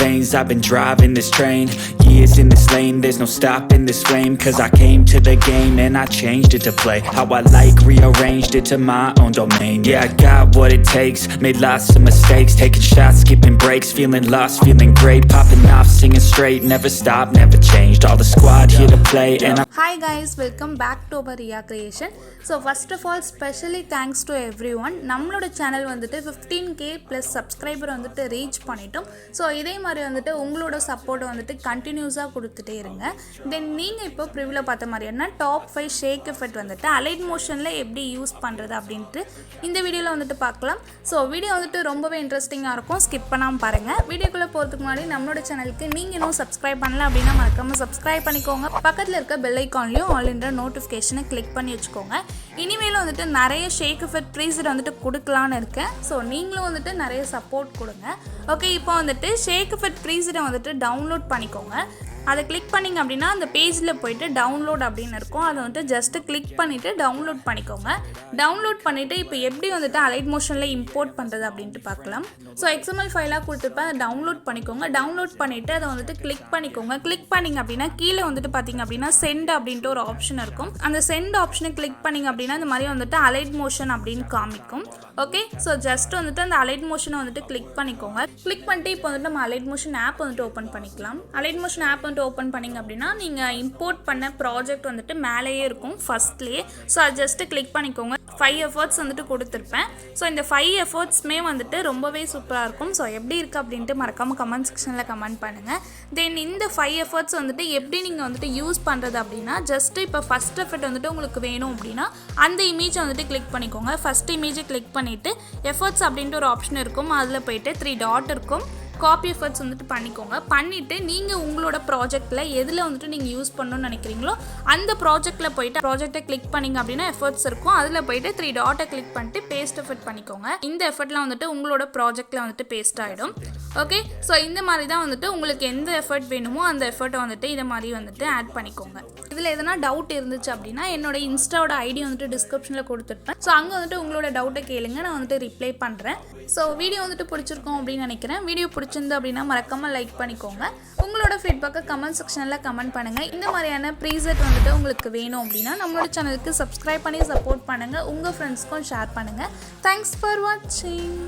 veins, I've been driving this train. Years in this lane, there's no stopping this flame. Cause I came to the game and I changed it to play how I like, rearranged it to my own domain. Yeah, I got what it takes, made lots of mistakes, taking shots, skipping breaks, feeling lost, feeling great, popping off, singing straight, never stopped, never changed. All the squad here to play and Hi guys, welcome back to our Riya creation. So first of all, specially thanks to everyone. நம்மளோட channel வந்துட்டு 15k plus subscriber வந்துட்டு reach பண்ணிட்டோம். So இதே மாதிரி வந்துட்டு உங்களோட support வந்துட்டு கண்டினியூஸாக கொடுத்துட்டே இருங்க. தென் நீங்கள் இப்போ ப்ரிவியூவில் பார்த்த மாதிரியான டாப் 5 ஷேக் எஃபெக்ட் வந்துட்டு அலைட் மோஷனில் எப்படி யூஸ் பண்ணுறது அப்படின்ட்டு இந்த வீடியோவில் வந்துட்டு பார்க்கலாம். ஸோ வீடியோ வந்துட்டு ரொம்பவே இன்ட்ரெஸ்டிங்காக இருக்கும், ஸ்கிப் பண்ணாமல் பாருங்கள். வீடியோக்குள்ளே போகிறதுக்கு முன்னாடி நம்மளோட சேனலுக்கு நீங்கள் இன்னும் சப்ஸ்கிரைப் பண்ணல அப்படின்னா மறக்காமல் சப்ஸ்கிரைப் பண்ணிக்கோங்க. பக்கத்தில் இருக்க பெல் ஐக்கான்லையும் ஆல் இன்ற நோட்டிஃபிகேஷனை கிளிக் பண்ணி வச்சுக்கோங்க. இனிமேல் வந்துட்டு நிறைய ஷேக் எஃபெக்ட் ப்ரீசெட் வந்துட்டு கொடுக்கலான்னு இருக்கேன். ஸோ நீங்களும் வந்துட்டு நிறைய சப்போர்ட் கொடுங்க. ஓகே, இப்போ வந்துட்டு ஷேக் எஃபெக்ட் ப்ரீசெட்டை வந்துட்டு டவுன்லோட் பண்ணிக்கோங்க. அதை கிளிக் பண்ணிங்க அப்படின்னா அந்த பேஜில் போய்ட்டு டவுன்லோட் அப்படின்னு இருக்கும். அதை வந்துட்டு ஜஸ்ட்டு கிளிக் பண்ணிவிட்டு டவுன்லோட் பண்ணிக்கோங்க. டவுன்லோட் பண்ணிவிட்டு இப்போ எப்படி வந்துட்டு அலைட் மோஷனில் இம்போர்ட் பண்ணுறது அப்படின்ட்டு பார்க்கலாம். ஸோ XML ஃபைலாக கொடுத்துருப்பேன், அதை டவுன்லோட் பண்ணிக்கோங்க. டவுன்லோட் பண்ணிவிட்டு அதை வந்துட்டு கிளிக் பண்ணிக்கோங்க. கிளிக் பண்ணிங்க அப்படின்னா கீழே வந்துட்டு பார்த்திங்க அப்படின்னா சென்ட் அப்படின்ட்டு ஒரு ஆப்ஷன் இருக்கும். அந்த சென்ட் ஆப்ஷனை கிளிக் பண்ணிங்க அப்படின்னா இந்த மாதிரி வந்துட்டு அலைட் மோஷன் அப்படின்னு காமிக்கும். ஓகே, ஸோ ஜஸ்ட் வந்துட்டு அந்த அலைட் மோஷனை வந்துட்டு கிளிக் பண்ணிக்கோங்க. கிளிக் பண்ணிட்டு இப்போ வந்துட்டு நம்ம அலைட் மோஷன் ஆப் வந்துட்டு ஓப்பன் பண்ணிக்கலாம். அலைட் மோஷன் ஆப் ஓப்பன் பண்ணிங்க அப்படின்னா நீங்கள் இம்போர்ட் பண்ண ப்ராஜெக்ட் வந்துட்டு மேலேயே இருக்கும் ஃபர்ஸ்ட்லேயே. ஸோ அது ஜஸ்ட்டு கிளிக் பண்ணிக்கோங்க. 5 எஃபர்ட்ஸ் வந்துட்டு கொடுத்துருப்பேன். ஸோ இந்த 5 எஃபர்ட்ஸுமே வந்துட்டு ரொம்பவே சூப்பராக இருக்கும். ஸோ எப்படி இருக்குது அப்படின்ட்டு மறக்காமல் கமெண்ட் செக்ஷனில் கமெண்ட் பண்ணுங்கள். தென் இந்த 5 எஃபர்ட்ஸ் வந்துட்டு எப்படி நீங்கள் வந்துட்டு யூஸ் பண்ணுறது அப்படின்னா ஜஸ்ட்டு இப்போ ஃபஸ்ட் எஃபர்ட் வந்துட்டு உங்களுக்கு வேணும் அப்படின்னா அந்த இமேஜை வந்துட்டு கிளிக் பண்ணிக்கோங்க. ஃபஸ்ட் இமேஜை கிளிக் பண்ணிவிட்டு எஃபர்ட்ஸ் அப்படின்ட்டு ஒரு ஆப்ஷன் இருக்கும். அதில் போய்ட்டு 3 டாட் இருக்கும். காப்பி எஃபர்ட்ஸ் வந்துட்டு பண்ணிக்கோங்க. பண்ணிவிட்டு நீங்கள் உங்களோட ப்ராஜெக்டில் எதில் வந்துட்டு நீங்கள் யூஸ் பண்ணணும்னு நினைக்கிறீங்களோ அந்த ப்ராஜெக்டில் போய்ட்டு ப்ராஜெக்டை கிளிக் பண்ணிங்க அப்படின்னா எஃபர்ட்ஸ் இருக்கும். அதில் போய்ட்டு 3 டாட்டை கிளிக் பண்ணிட்டு பேஸ்ட் எஃபர்ட் பண்ணிக்கோங்க. இந்த எஃபர்ட்லாம் வந்துட்டு உங்களோட ப்ராஜெக்டில் வந்துட்டு பேஸ்ட் ஆகிடும். ஓகே, ஸோ இந்த மாதிரி தான் வந்துட்டு உங்களுக்கு எந்த எஃபர்ட் வேணுமோ அந்த எஃபர்ட்டை வந்துட்டு இதை மாதிரி வந்துட்டு ஆட் பண்ணிக்கோங்க. இதில் எதனா டவுட் இருந்துச்சு அப்படின்னா என்னோட இன்ஸ்டாவோட ஐடி வந்துட்டு டிஸ்கிரிப்ஷனில் கொடுத்துருப்பேன். ஸோ அங்கே வந்துட்டு உங்களோட டவுட்டை கேளுங்க, நான் வந்துட்டு ரிப்ளை பண்ணுறேன். ஸோ வீடியோ வந்துட்டு பிடிச்சிருக்கோம் அப்படின்னு நினைக்கிறேன். வீடியோ பிடிச்சிருந்து அப்படின்னா மறக்காமல் லைக் பண்ணிக்கோங்க. உங்களோட ஃபீட்பேக்கை கமெண்ட் செக்ஷனில் கமெண்ட் பண்ணுங்கள். இந்த மாதிரியான ப்ரீசெட் வந்துட்டு உங்களுக்கு வேணும் அப்படின்னா நம்மளோட சேனலுக்கு சப்ஸ்கிரைப் பண்ணி சப்போர்ட் பண்ணுங்கள். உங்கள் ஃப்ரெண்ட்ஸ்க்கும் ஷேர் பண்ணுங்கள். தேங்க்ஸ் ஃபார் வாட்சிங்.